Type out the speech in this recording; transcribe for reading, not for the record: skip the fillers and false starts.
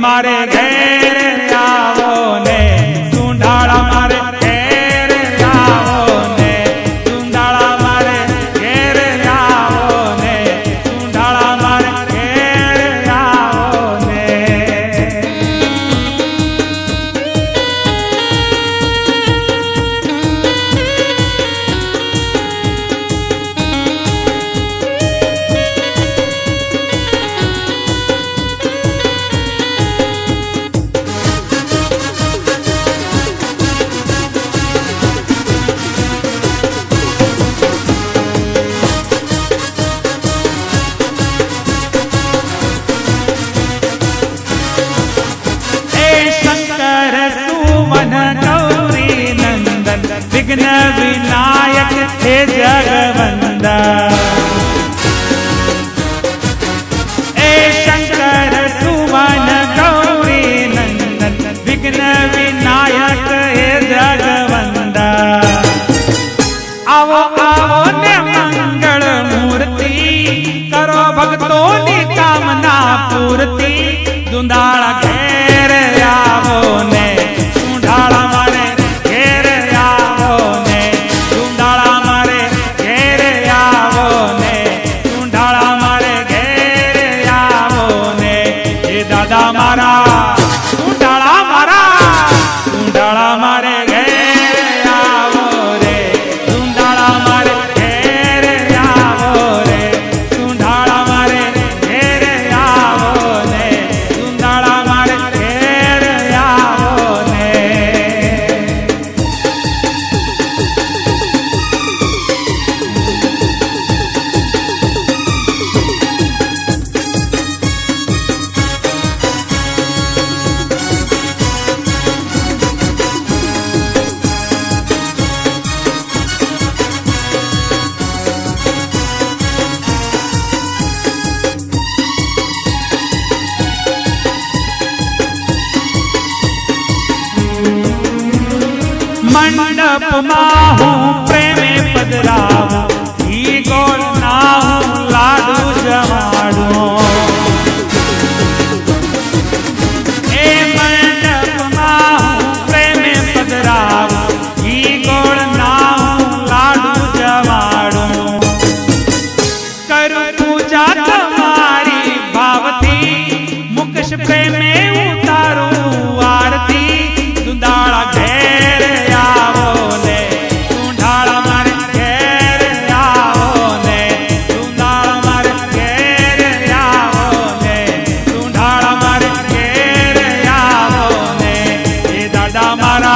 मारे घेर आवो ने सुंडाला मारे घेर आवो ने सुंडाला मारे घेर आवो ने सुंडाला मारे घेर आवो ने। विघ्न विनायक हे जगवंदा ए शंकर सुवन गौरी नंदन विघ्न विनायक हे जगवंदा। आवो आवो ने मंगल मूर्ति करो भक्तों की कामना पूर्ति। दुंदाला घेर आवो ने सुंडाला मारे घेर आवो ने सुंडाला मारे घेर आवो ने सुंडाला मारे घेर आवो ने। ए दादा मारा सुंडाला मारे घेर आवो रे सुंडाला मारे घेर आवो रे सुंडाला मारे घेर आवो ने सुंडाला मारे घेर आवो ने। मंडप माहू प्रेमे पधरावो ई गोल नाहू लाडू जमाड़ो। ए मंडप माहू प्रेमे पधरावो ई गोल नाहू लाडू जमाड़ो। करू पूजा तुम्हारी भावती मुकश प्रेमे उतारू आरती। दुंदाला घेर आवो ने सुंडाला मारे घेर आवो ने सुंडाला मारे घेर आवो ने सुंडाला मारे घेर आवो ने। ए दादा मारा